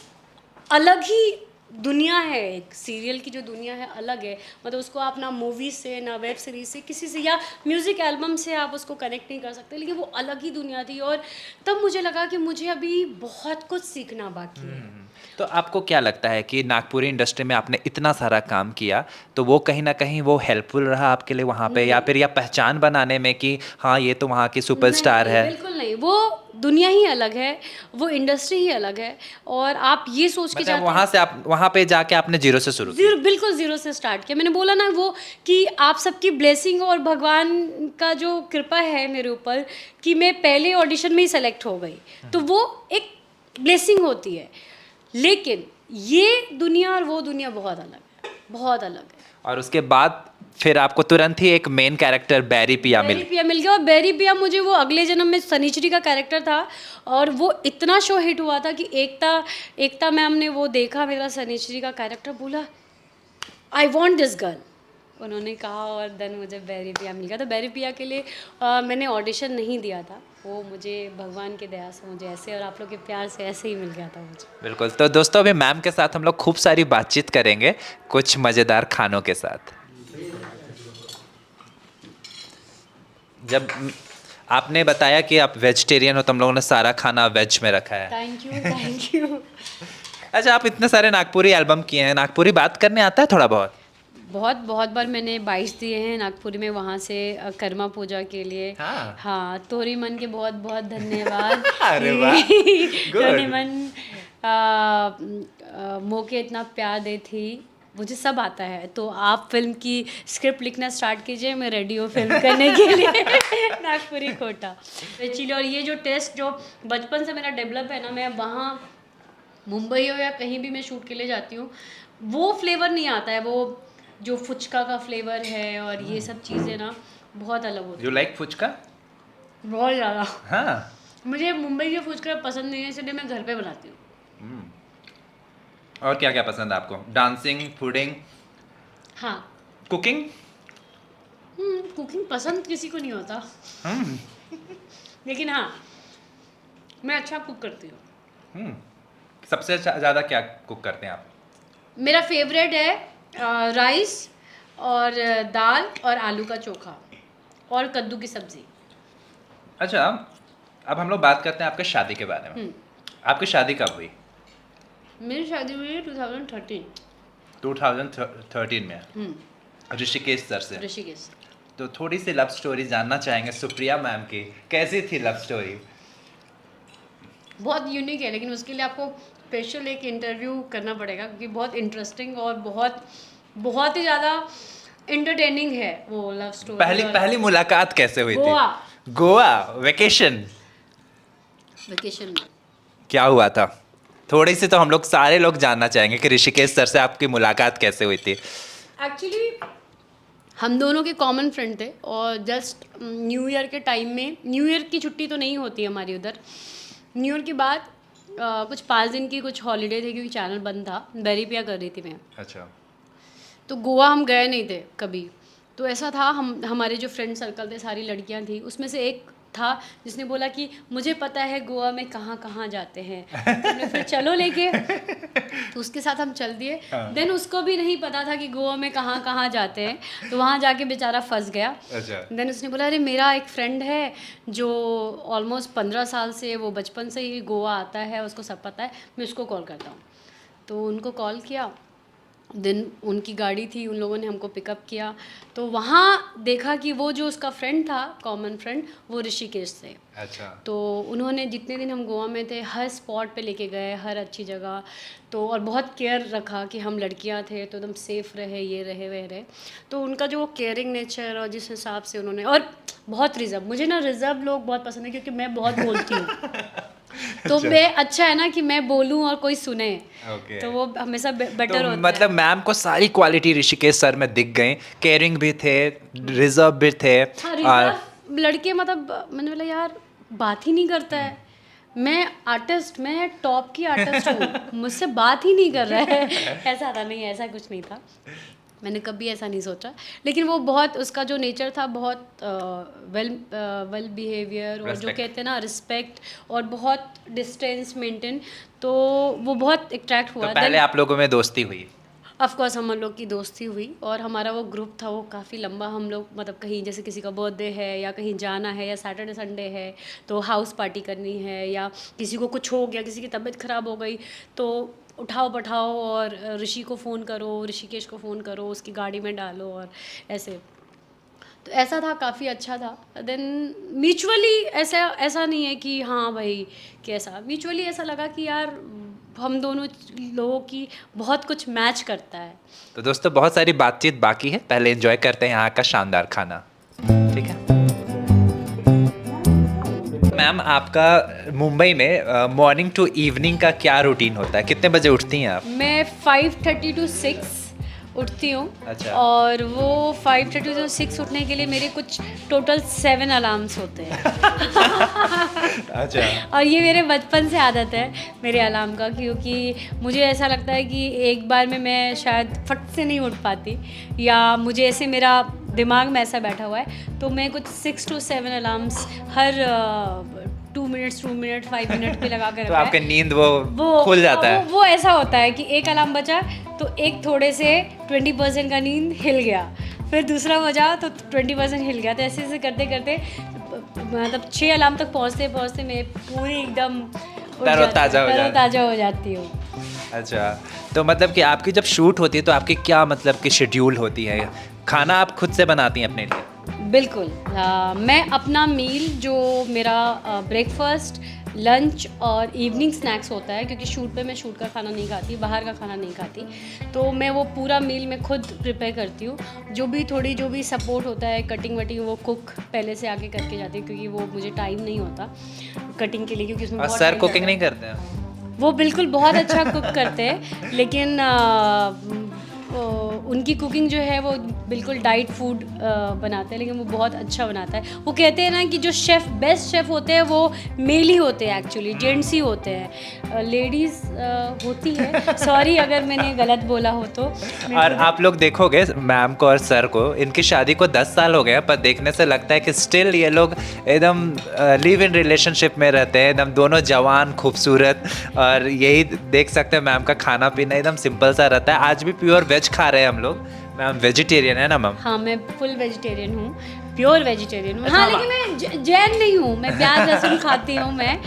अलग ही दुनिया है, एक सीरियल की जो दुनिया है अलग है। मतलब उसको आप ना मूवी से, ना वेब सीरीज से, किसी से या म्यूज़िक एल्बम से आप उसको कनेक्ट नहीं कर सकते, लेकिन वो अलग ही दुनिया थी। और तब मुझे लगा कि मुझे अभी बहुत कुछ सीखना बाकी है। तो आपको क्या लगता है कि नागपुरी इंडस्ट्री में आपने इतना सारा काम किया, तो वो कहीं ना कहीं वो हेल्पफुल रहा आपके लिए वहाँ पे, या फिर या पहचान बनाने में कि हाँ ये तो वहाँ की सुपरस्टार नहीं, है? बिल्कुल नहीं, वो दुनिया ही अलग है, वो इंडस्ट्री ही अलग है। और आप ये सोच के मतलब जाते वहाँ से आप वहाँ पे जाके आपने जीरो से शुरू किया? बिल्कुल जीरो से स्टार्ट किया। मैंने बोला ना वो कि आप सबकी ब्लेसिंग और भगवान का जो कृपा है मेरे ऊपर कि मैं पहले ऑडिशन में ही सेलेक्ट हो गई, तो वो एक ब्लेसिंग होती है। लेकिन ये दुनिया और वो दुनिया बहुत अलग है, बहुत अलग है। और उसके बाद फिर आपको तुरंत ही एक मेन कैरेक्टर बैरी पिया बैरी पिया मिल गया। और बैरी पिया मुझे वो अगले जन्म में सनीचरी का कैरेक्टर था, और वो इतना शो हिट हुआ था कि एकता मैम ने वो देखा मेरा सनीचरी का कैरेक्टर, बोला आई वॉन्ट दिस गर्ल, उन्होंने कहा, और देन मुझे बैरी पिया मिल गया। तो बैरी पिया के लिए मैंने ऑडिशन नहीं दिया था, वो मुझे भगवान की दया से मुझे ऐसे और आप लोग के प्यार से ऐसे ही मिल गया था मुझे। बिल्कुल। तो दोस्तों अभी मैम के साथ हम लोग खूब सारी बातचीत करेंगे कुछ मज़ेदार खानों के साथ। जब आपने बताया कि आप वेजिटेरियन हो, तो हम लोगों ने सारा खाना वेज में रखा है। Thank you, thank you. अच्छा, आप इतने सारे नागपुरी एल्बम किए हैं, नागपुरी बात करने आता है थोड़ा बहुत? बहुत बार मैंने 22 दिए हैं नागपुरी में, वहाँ से कर्मा पूजा के लिए। हाँ, तोरी मन के बहुत बहुत धन्यवाद। अरे वाह, तोरी मन मोके इतना प्यार दे थी, मुझे सब आता है। तो आप फिल्म की स्क्रिप्ट लिखना स्टार्ट कीजिए, मैं रेडी हूँ फिल्म करने के लिए। नागपुरी खोटा एक्चुअली। और ये जो टेस्ट जो बचपन से मेरा डेवलप है ना, मैं वहाँ मुंबई हो या कहीं भी मैं शूट के लिए जाती हूँ, वो फ्लेवर नहीं आता है, वो जो फुचका का फ्लेवर है और ये सब चीज़ें ना बहुत अलग होती है। You like phuchka? बहुत ज़्यादा। हाँ, मुझे मुंबई के फुचका पसंद नहीं है, इसलिए मैं घर पे बनाती हूँ। और क्या क्या पसंद है आपको? डांसिंग, फूडिंग, हाँ, कुकिंग? कुकिंग पसंद किसी को नहीं होता। लेकिन हाँ, मैं अच्छा कुक करती हूँ। सबसे ज़्यादा क्या कुक करते हैं आप? मेरा फेवरेट है राइस और दाल और आलू का चोखा और कद्दू की सब्जी। अच्छा, अब हम लोग बात करते हैं आपके शादी के बारे में। आपकी शादी कब हुई? मेरी शादी हुई है 2013 में, ऋषिकेश सर से। ऋषिकेश। तो थोड़ी सी लव स्टोरी जानना चाहेंगे सुप्रिया मैम की, कैसी थी लव स्टोरी? बहुत यूनिक है, लेकिन उसके लिए आपको स्पेशल एक इंटरव्यू करना पड़ेगा, क्योंकि बहुत इंटरेस्टिंग और बहुत ही ज़्यादा एंटरटेनिंग है वो लव स्टोरी। पहली मुलाकात कैसे हुई थी? गोवा वेकेशन में। क्या हुआ था? थोड़ी सी तो हम लोग सारे लोग जानना चाहेंगे कि ऋषिकेश सर से आपकी मुलाकात कैसे हुई थी। एक्चुअली हम दोनों के कॉमन फ्रेंड थे, और जस्ट न्यू ईयर के टाइम में, न्यू ईयर की छुट्टी तो नहीं होती हमारी उधर, न्यू ईयर के बाद कुछ 5 दिन की कुछ हॉलीडे थे, क्योंकि चैनल बंद था, बैरी पिया कर रही थी मैं। अच्छा। तो गोवा हम गए नहीं थे कभी। तो ऐसा था, हमारे जो फ्रेंड सर्कल थे, सारी लड़कियां थी, उसमें से एक था जिसने बोला कि मुझे पता है गोवा में कहाँ कहाँ जाते हैं, तो हमने फिर चलो लेके, तो उसके साथ हम चल दिए। देन उसको भी नहीं पता था कि गोवा में कहाँ कहाँ जाते हैं, तो वहाँ जाके बेचारा फंस गया। देन उसने बोला, अरे मेरा एक फ्रेंड है जो ऑलमोस्ट 15 साल से, वो बचपन से ही गोवा आता है, उसको सब पता है, मैं उसको कॉल करता हूँ। तो उनको कॉल किया, दिन उनकी गाड़ी थी, उन लोगों ने हमको पिकअप किया। तो वहाँ देखा कि वो जो उसका फ्रेंड था, कॉमन फ्रेंड, वो ऋषिकेश से। अच्छा। तो उन्होंने जितने दिन हम गोवा में थे, हर स्पॉट पे लेके गए, हर अच्छी जगह, तो और बहुत केयर रखा कि हम लड़कियां थे तो एकदम सेफ रहे, ये रहे वह रहे। तो उनका जो केयरिंग नेचर और जिस हिसाब से उन्होंने, और बहुत रिजर्व, मुझे ना रिजर्व लोग बहुत पसंद है, क्योंकि मैं बहुत बोलती हूँ। तो मैं अच्छा है ना कि मैं बोलूं और कोई सुने। तो वो हमेशा बेटर तो होता मतलब है। मैम को सारी क्वालिटी ऋषिकेश सर में दिख गई, केयरिंग भी थे, रिजर्व भी थे। हाँ, रिजर्व लड़के, मतलब मैंने बोला यार बात ही नहीं करता है, मैं आर्टिस्ट, मैं टॉप की आर्टिस्ट हूँ, मुझसे बात ही नहीं कर रहा है। ऐसा था नहीं, ऐसा कुछ नहीं था। मैंने कभी ऐसा नहीं सोचा, लेकिन वो बहुत, उसका जो नेचर था बहुत वेल बिहेवियर, और जो कहते हैं ना रिस्पेक्ट, और बहुत डिस्टेंस मेंटेन, तो वो बहुत अट्रैक्ट हुआ। तो पहले आप लोगों में दोस्ती हुई? ऑफ कोर्स हम लोग की दोस्ती हुई, और हमारा वो ग्रुप था वो काफ़ी लंबा। हम लोग मतलब कहीं जैसे किसी का बर्थडे है या कहीं जाना है या सैटरडे संडे है तो हाउस पार्टी करनी है, या किसी को कुछ हो गया, किसी की तबीयत ख़राब हो गई, तो उठाओ पठाओ और ऋषि को फ़ोन करो, ऋषिकेश को फ़ोन करो, उसकी गाड़ी में डालो, और ऐसे। तो ऐसा था, काफ़ी अच्छा था। देन म्यूचुअली ऐसा नहीं है कि हाँ भाई कैसा, म्यूचुअली ऐसा लगा कि यार हम दोनों लोगों की बहुत कुछ मैच करता है। तो दोस्तों बहुत सारी बातचीत बाकी है, पहले एंजॉय करते हैं यहाँ का शानदार खाना, ठीक है? मैम, आपका मुंबई में मॉर्निंग टू इवनिंग का क्या रूटीन होता है? कितने बजे उठती हैं आप? मैं 5:30 to 6 उठती हूँ। अच्छा। और वो 5:30 to 6 उठने के लिए मेरे कुछ टोटल 7 अलार्म्स होते हैं। अच्छा। और ये मेरे बचपन से आदत है मेरे अलार्म का, क्योंकि मुझे ऐसा लगता है कि एक बार में मैं शायद फट से नहीं उठ पाती, या मुझे ऐसे मेरा दिमाग में ऐसा बैठा हुआ है, तो मैं कुछ 6 to 7 alarms her 2 minutes 5 minute पे लगा कर तो आपके नींद वो खुल जाता है? वो ऐसा होता है कि एक अलार्म बजा तो एक थोड़े से 20% का नींद हिल गया, फिर दूसरा बजा तो 20% हिल गया, तो ऐसे ऐसे करते करते मतलब 6 अलार्म तक पहुँचते मैं पूरी एकदम तरोताज़ा हो जाती हूँ। अच्छा, तो मतलब कि आपकी जब शूट होती है तो आपकी क्या मतलब कि शेड्यूल होती है? खाना आप खुद से बनाती हैं अपने लिए? बिल्कुल। मैं अपना मील, जो मेरा ब्रेकफास्ट, लंच और इवनिंग स्नैक्स होता है, क्योंकि शूट पे मैं शूट का खाना नहीं खाती, बाहर का खाना नहीं खाती, तो मैं वो पूरा मील मैं खुद प्रिपेयर करती हूँ। जो भी सपोर्ट होता है, कटिंग वटिंग, वो कुक पहले से आके करके जाती है, क्योंकि वो मुझे टाइम नहीं होता कटिंग के लिए, क्योंकि उसमें बहुत सर कुकिंग नहीं करते हैं? वो बिल्कुल बहुत अच्छा कुक करते हैं, लेकिन उनकी कुकिंग जो है वो बिल्कुल डाइट फूड बनाते हैं, लेकिन वो बहुत अच्छा बनाता है। वो कहते हैं ना कि जो बेस्ट शेफ़ होते हैं वो मेल ही होते हैं, एक्चुअली जेंट्स ही होते हैं, लेडीज़ होती है। सॉरी अगर मैंने गलत बोला हो तो। और आप लोग देखोगे मैम को और सर को, इनकी शादी को 10 साल हो गए हैं, पर देखने से लगता है कि स्टिल ये लोग एकदम लिव इन रिलेशनशिप में रहते हैं, एकदम दोनों जवान खूबसूरत। और यही देख सकते हैं मैम का खाना पीना एकदम सिंपल सा रहता है। आज भी प्योर वेज खा रहे हैं हम लोग। मैम वेजिटेरियन है ना मैम? हाँ, मैं फुल वेजिटेरियन हूँ, प्योर वेजिटेरियन हूँ। हाँ, लेकिन मैं जैन नहीं हूँ, मैं प्याज लहसुन खाती हूँ मैं।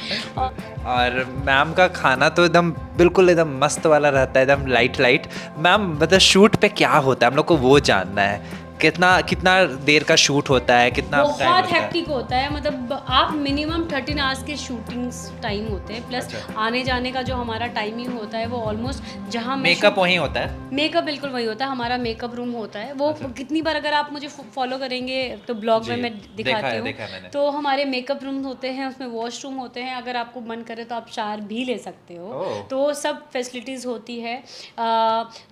और मैम का खाना तो एकदम बिल्कुल एकदम मस्त वाला रहता है, एकदम लाइट। मैम मतलब शूट पे क्या होता है, हम लोग को वो जानना है। कितना देर का शूट होता है, कितना बहुत हेक्टिक होता है, मतलब आप मिनिमम 13 आवर्स के शूटिंग टाइम होते हैं, प्लस आने जाने का जो हमारा टाइमिंग होता है वो ऑलमोस्ट जहाँ मेकअप वहीं होता है? मेकअप बिल्कुल वही होता है, हमारा मेकअप रूम होता है वो। कितनी बार अगर आप मुझे फॉलो करेंगे तो ब्लॉग में मैं दिखाती हूँ, तो हमारे मेकअप रूम होते हैं, उसमें वॉशरूम होते हैं, अगर आपको मन करे तो आप शावर भी ले सकते हो, तो सब फैसिलिटीज़ होती है।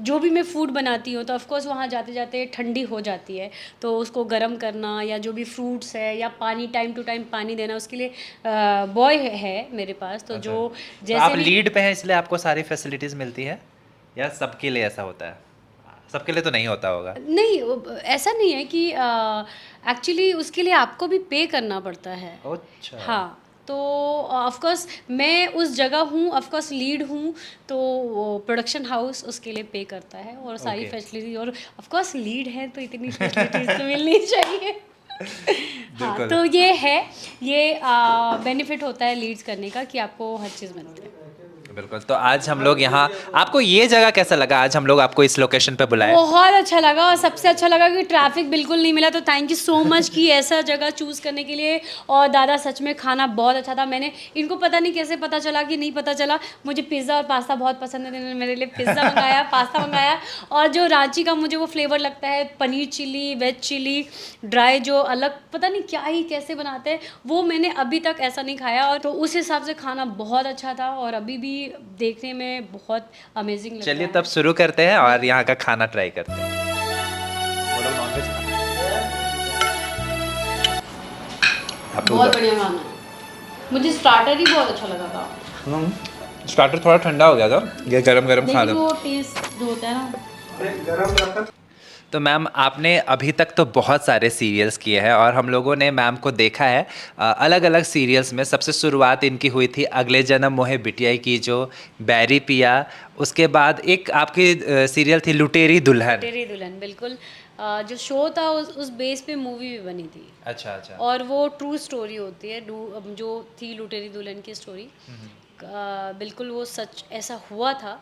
जो भी मैं फूड बनाती हूँ तो ऑफकोर्स वहाँ जाते जाते ठंडी हो जाती है, तो उसको गर्म करना, या जो भी फ्रूट्स है या पानी टाइम टू टाइम पानी देना, उसके लिए बॉय है मेरे पास। तो जो जैसे तो आप लीड पे हैं इसलिए आपको सारी फैसिलिटीज मिलती है, या सबके लिए ऐसा होता है? सबके लिए तो नहीं होता होगा। नहीं, ऐसा नहीं है कि एक्चुअली उसके लिए आपको भी पे करना पड़ता है। अच्छा। हाँ, तो ऑफकोर्स मैं उस जगह हूँ, ऑफकोर्स लीड हूँ, तो प्रोडक्शन हाउस उसके लिए पे करता है और सारी फैसिलिटी, और ऑफकोर्स लीड है तो इतनी फैसिलिटीज तो मिलनी चाहिए। हाँ, तो ये बेनिफिट होता है लीड्स करने का कि आपको हर चीज़ मिलती है। बिल्कुल। तो आज हम लोग यहाँ, आपको ये जगह कैसा लगा? आज हम लोग आपको इस लोकेशन पे बुलाए। बहुत अच्छा लगा, और सबसे अच्छा लगा कि ट्रैफिक बिल्कुल नहीं मिला, तो थैंक यू सो मच कि ऐसा जगह चूज़ करने के लिए। और दादा सच में खाना बहुत अच्छा था। मैंने इनको पता नहीं कैसे पता चला कि नहीं पता चला, मुझे पिज़्ज़ा और पास्ता बहुत पसंद है, इन्होंने मेरे लिए पिज़्ज़ा मंगाया, पास्ता मंगाया, और जो रांची का मुझे वो फ्लेवर लगता है paneer chilli, veg chilli, dry, जो अलग पता नहीं क्या ही कैसे बनाते हैं, वो मैंने अभी तक ऐसा नहीं खाया। और तो उस हिसाब से खाना बहुत अच्छा था, और अभी भी देखने में बहुत अमेजिंग लगता है। चलिए तब शुरू करते हैं और यहाँ का खाना ट्राई करते हैं। बहुत बढ़िया खाना है, मुझे स्टार्टर ही बहुत अच्छा लगा था। स्टार्टर थोड़ा ठंडा हो गया था, ये गरम गरम खा लो। वो टेस्ट जो होता है ना। तो मैम आपने अभी तक तो बहुत सारे सीरियल्स किए हैं और हम लोगों ने मैम को देखा है अलग अलग सीरियल्स में। सबसे शुरुआत इनकी हुई थी अगले जन्म मोहे बिटिया की, जो बैरी पिया। उसके बाद एक आपकी सीरियल थी लुटेरी दुल्हन। तेरी दुल्हन, बिल्कुल। जो शो था उस बेस पे मूवी भी बनी थी। अच्छा अच्छा। और वो ट्रू स्टोरी होती है, जो थी लुटेरी दुल्हन की स्टोरी। बिल्कुल वो सच ऐसा हुआ था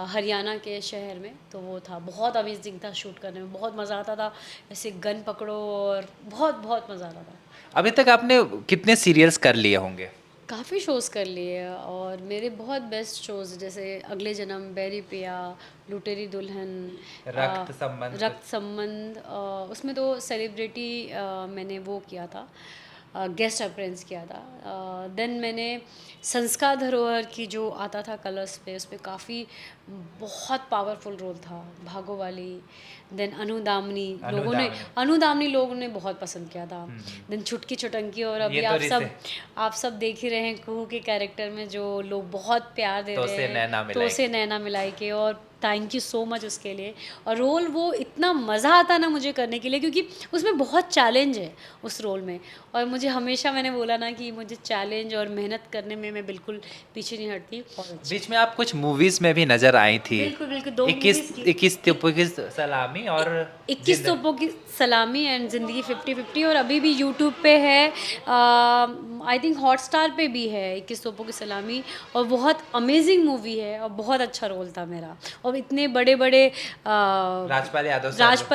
हरियाणा के शहर में। तो वो था, बहुत अमेजिंग था शूट करने में, बहुत मज़ा आता था। ऐसे गन पकड़ो और बहुत बहुत मज़ा आता था। अभी तक आपने कितने सीरियल्स कर लिए होंगे? काफ़ी शोज़ कर लिए और मेरे बहुत बेस्ट शोज़ जैसे अगले जन्म, बैरी पिया, लुटेरी दुल्हन, रक्त संबंध। रक्त संबंध। उसमें तो सेलिब्रिटी मैंने वो किया था, गेस्ट अपीयरेंस किया था। देन मैंने संस्कार धरोहर की जो आता था कलर्स पे, उस पर काफ़ी बहुत पावरफुल रोल था, भागो वाली। देन अनुदामनी लोगों ने बहुत पसंद किया था। देन छुटकी छुटंकी, और अभी ये तो आप सब देख ही रहे हैं कुहू के कैरेक्टर में जो लोग बहुत प्यार दे तो रहे से नैना हैं, मिलाई तो से नैना मिलाई के। और थैंक यू सो मच उसके लिए। और रोल वो इतना मज़ा आता ना मुझे करने के लिए, क्योंकि उसमें बहुत चैलेंज है उस रोल में। और मुझे हमेशा, मैंने बोला ना कि मुझे चैलेंज और मेहनत करने में मैं बिल्कुल पीछे नहीं हटती। बीच में आप कुछ मूवीज में भी नजर आई थी। बिल्कुल बिल्कुल, 2 21 तोपों की सलामी और 21 तोपों की सलामी एंड ज़िंदगी 50-50। और अभी भी यूट्यूब पे है, आई थिंक हॉटस्टार पे भी है 21 तोपों की सलामी। और बहुत अमेजिंग मूवी है और बहुत अच्छा रोल था मेरा। और इतने बड़े बड़े राजपाल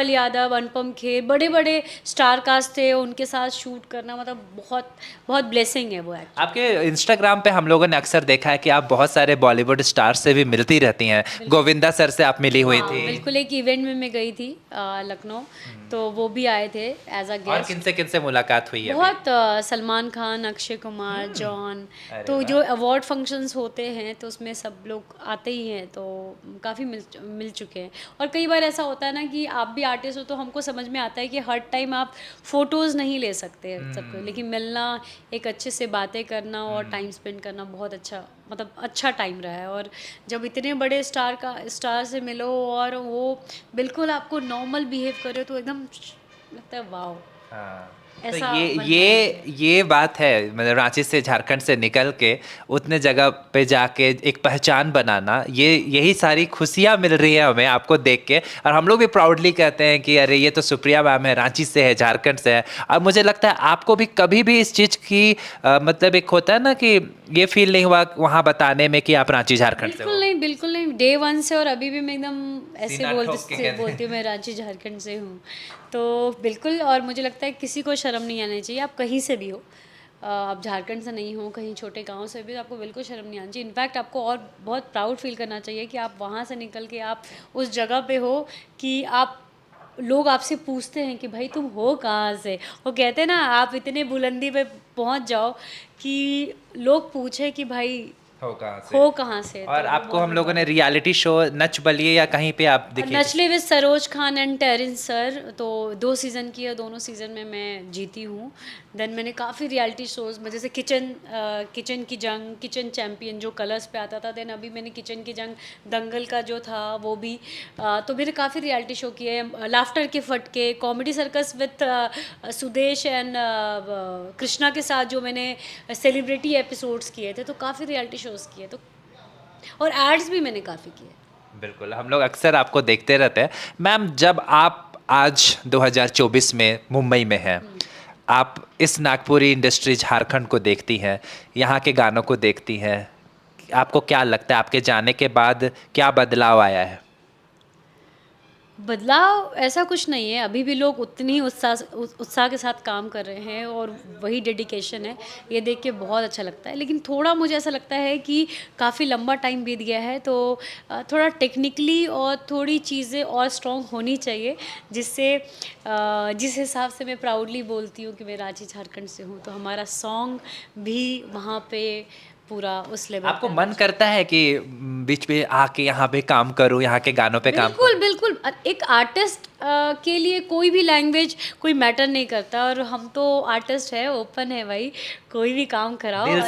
यादव, अनुपम खेर, बड़े बड़े स्टार कास्ट थे, उनके साथ शूट करना मतलब बहुत बहुत ब्लेसिंग है वो। आपके इंस्टाग्राम पे हम लोगों ने अक्सर देखा है कि आप बहुत सारे बॉलीवुड स्टार से भी मिलती रहती हैं। गोविंदा सर से आप मिली हुई थी। बिल्कुल, एक इवेंट में मैं गई थी लखनऊ, तो वो भी आए थे एज अ गेस्ट। और किनसे मुलाकात हुई है? बहुत सलमान खान, अक्षय कुमार, जॉन। तो जो अवार्ड फंक्शंस होते हैं तो उसमें सब लोग आते ही हैं, तो काफ़ी मिल चुके हैं। और कई बार ऐसा होता है ना कि आप भी आर्टिस्ट हो, तो हमको समझ में आता है कि हर टाइम आप फ़ोटोज़ नहीं ले सकते सबको, लेकिन मिलना, एक अच्छे से बातें करना और टाइम स्पेंड करना बहुत अच्छा, मतलब अच्छा टाइम रहा है। और जब इतने बड़े स्टार से मिलो और वो बिल्कुल आपको नॉर्मल बिहेव करे, तो एकदम लगता है वाओ। हाँ। ऐसा तो ये बात है, मतलब रांची से, झारखंड से निकल के उतने जगह पे जाके एक पहचान बनाना, यही सारी खुशियाँ मिल रही है हमें आपको देख के। और हम लोग भी प्राउडली कहते हैं कि अरे ये तो सुप्रिया मैम है, रांची से है, झारखंड से है। अब मुझे लगता है आपको भी कभी भी इस चीज़ की मतलब एक होता है ना कि ये फील नहीं हुआ वहाँ बताने में कि आप रांची झारखंड से हो? बिल्कुल नहीं, डे 1 से। और अभी भी मैं एकदम ऐसे बोलती हूँ मैं रांची झारखंड से हूँ, तो बिल्कुल। और मुझे लगता है किसी को शर्म नहीं आनी चाहिए, आप कहीं से भी हो, आप झारखंड से नहीं हो, कहीं छोटे गांव से भी, तो आपको बिल्कुल शर्म नहीं आनी चाहिए। इनफैक्ट आपको और बहुत प्राउड फील करना चाहिए कि आप वहाँ से निकल के आप उस जगह पे हो कि आप, लोग आपसे पूछते हैं कि भाई तुम हो कहाँ से। वो कहते हैं ना, आप इतने बुलंदी पे पहुँच जाओ कि लोग पूछे कि भाई हो कहाँ से। तो और आपको हम लोगों ने रियलिटी शो नच बलिए या कहीं पे आप दिखे? Nachle with Saroj Khan and Terence sir, तो 2 सीज़न की है, दोनों सीज़न में मैं जीती हूँ। देन मैंने काफ़ी रियलिटी शोज़ में, जैसे किचन की जंग, किचन चैम्पियन जो कलर्स पे आता था। देन अभी मैंने किचन की जंग, दंगल का जो था वो भी। तो मैंने काफ़ी रियलिटी शो किए हैं, लाफ्टर के फटके, comedy circus with Sudesh and Krishna के साथ जो मैंने सेलिब्रिटी एपिसोड्स किए थे, तो काफ़ी रियलिटी शोज़ किए। तो और एड्स भी मैंने काफ़ी किए। बिल्कुल, हम लोग अक्सर आपको देखते रहते हैं। मैम, जब आप आज 2024 में मुंबई में हैं, आप इस नागपुरी इंडस्ट्री झारखंड को देखती हैं, यहाँ के गानों को देखती हैं, आपको क्या लगता है आपके जाने के बाद क्या बदलाव आया है? बदलाव ऐसा कुछ नहीं है, अभी भी लोग उतनी ही उत्साह के साथ काम कर रहे हैं और वही डेडिकेशन है, ये देख के बहुत अच्छा लगता है। लेकिन थोड़ा मुझे ऐसा लगता है कि काफ़ी लंबा टाइम बीत गया है, तो थोड़ा टेक्निकली और थोड़ी चीज़ें और स्ट्रॉन्ग होनी चाहिए, जिससे जिस हिसाब से मैं प्राउडली बोलती हूँ कि मैं रांची झारखंड से हूँ, तो हमारा सॉन्ग भी वहाँ पे पूरा उस लेवल। आपको मन करता है कि बीच में आके यहाँ पे काम करूँ, यहाँ के गानों पे काम करूँ? बिल्कुल। एक आर्टिस्ट के लिए कोई भी लैंग्वेज कोई मैटर नहीं करता, और हम तो आर्टिस्ट है, ओपन है भाई, कोई भी काम कराओ, दिल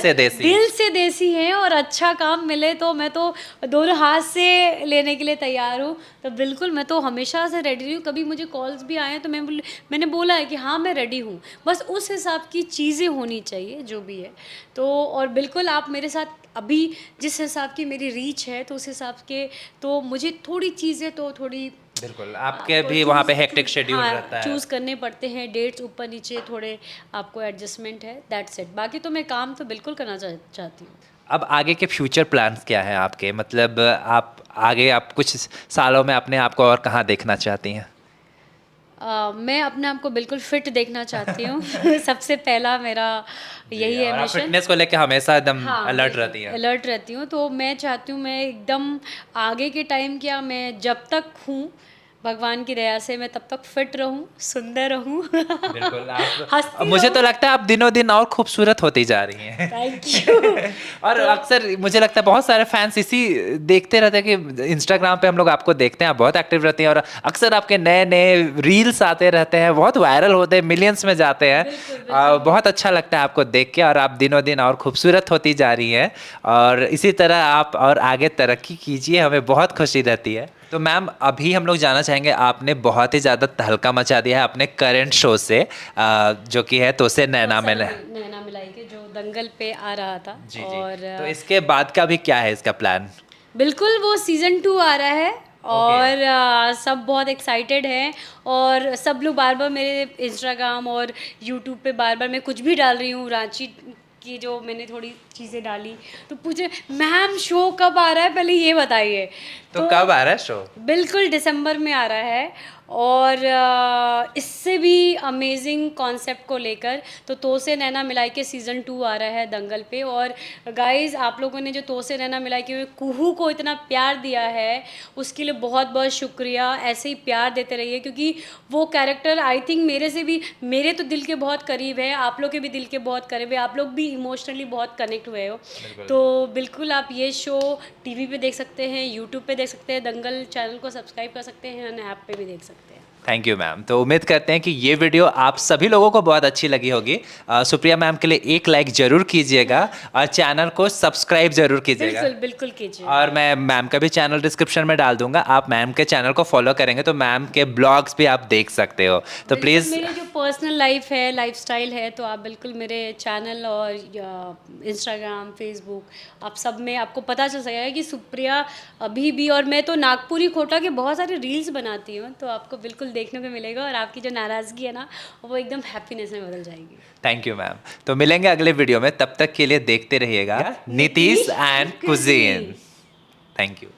से देसी है, और अच्छा काम मिले तो मैं तो दोनों हाथ से लेने के लिए तैयार हूँ। तो बिल्कुल मैं तो हमेशा से रेडी हूँ, कभी मुझे कॉल्स भी आए तो मैंने बोला है कि हाँ मैं रेडी हूँ, बस उस हिसाब की चीज़ें होनी चाहिए जो भी है। तो और बिल्कुल आप मेरे साथ अभी जिस हिसाब की मेरी रीच है तो उस हिसाब के तो मुझे थोड़ी चीज़ें तो थोड़ी बिल्कुल आपके भी वहाँ पे हेक्टिक शेड्यूल रहता है, चूज़ करने पड़ते हैं, डेट्स ऊपर नीचे थोड़े आपको एडजस्टमेंट है, दैट्स इट। बाकी तो मैं काम तो बिल्कुल करना चाहती हूँ। अब आगे के फ्यूचर प्लान्स क्या हैं आपके, मतलब आप आगे आप कुछ सालों में अपने आप को और कहाँ देखना चाहती हैं? मैं अपने आप को बिल्कुल फिट देखना चाहती हूँ सबसे पहला मेरा यही है मिशन। फिटनेस को लेकर हमेशा एकदम हाँ, अलर्ट रहती है। अलर्ट रहती हूँ, तो मैं चाहती हूँ मैं एकदम आगे के टाइम क्या, मैं जब तक हूँ भगवान की दया से मैं तब तक फिट रहूं, सुंदर रहूं। बिल्कुल आप मुझे तो लगता है आप दिनों दिन और खूबसूरत होती जा रही हैं। Thank you. और अक्सर मुझे लगता है बहुत सारे फैंस इसी देखते रहते हैं कि इंस्टाग्राम पे हम लोग आपको देखते हैं, आप बहुत एक्टिव रहती हैं और अक्सर आपके नए नए रील्स आते रहते हैं, बहुत वायरल होते हैं, मिलियंस में जाते हैं। बहुत अच्छा लगता है आपको देख के, और आप दिनों दिन और खूबसूरत होती जा रही हैं, और इसी तरह आप और आगे तरक्की कीजिए, हमें बहुत खुशी रहती है। तो मैम अभी हम लोग जानना चाहेंगे, आपने बहुत ही ज़्यादा तहलका मचा दिया है अपने करंट शो से, जो कि है तो से नैना मिलाई के जो दंगल पे आ रहा था। जी और जी। तो इसके बाद का भी क्या है इसका प्लान? बिल्कुल वो सीज़न 2 आ रहा है, और सब बहुत एक्साइटेड हैं, और सब लोग बार बार मेरे इंस्टाग्राम और यूट्यूब पे बार बार मैं कुछ भी डाल रही हूँ रांची की जो मैंने थोड़ी चीज़ें डाली तो पूछे मैम शो कब आ रहा है, पहले ये बताइए। तो कब आ रहा है शो? बिल्कुल दिसंबर में आ रहा है, और इससे भी अमेजिंग कॉन्सेप्ट को लेकर तो से नैना मिलाई के सीज़न 2 आ रहा है दंगल पे। और गाइज़ आप लोगों ने जो तो से नैना मिलाई के कुहू को इतना प्यार दिया है उसके लिए बहुत बहुत शुक्रिया। ऐसे ही प्यार देते रहिए, क्योंकि वो कैरेक्टर आई थिंक मेरे से भी, मेरे तो दिल के बहुत करीब है, आप लोग के भी दिल के बहुत करीब है, आप लोग भी इमोशनली बहुत कनेक्ट हुए हो। तो बिल्कुल आप ये शो टीवी पे देख सकते हैं, यूट्यूब पे देख सकते हैं, दंगल चैनल को सब्सक्राइब कर सकते हैं, ऐप पे भी देख सकते हैं। Thank you ma'am. तो उम्मीद करते हैं कि ये वीडियो आप सभी लोगों को बहुत अच्छी लगी होगी। सुप्रिया मैम के लिए एक लाइक जरूर कीजिएगा और चैनल को सब्सक्राइब जरूर कीजिएगा। बिल्कुल बिल्कुल कीजिए। और मैं मैम का भी चैनल डिस्क्रिप्शन में डाल दूंगा, आप मैम के चैनल को फॉलो करेंगे तो मैम के ब्लॉग्स भी आप देख सकते हो। तो प्लीज़ मेरी जो पर्सनल लाइफ है, लाइफस्टाइल है, तो आप बिल्कुल मेरे चैनल और इंस्टाग्राम, फेसबुक आप सब में आपको पता चल सकेगा कि सुप्रिया अभी भी, और मैं तो नागपुरी खोटा के बहुत सारे रील्स बनाती हूँ, तो आपको बिल्कुल देखने को मिलेगा, और आपकी जो नाराज़गी है ना वो एकदम हैप्पीनेस में बदल जाएगी। Thank you ma'am. तो मिलेंगे अगले वीडियो में, तब तक के लिए देखते रहिएगा Nitish and cuisine. Thank you.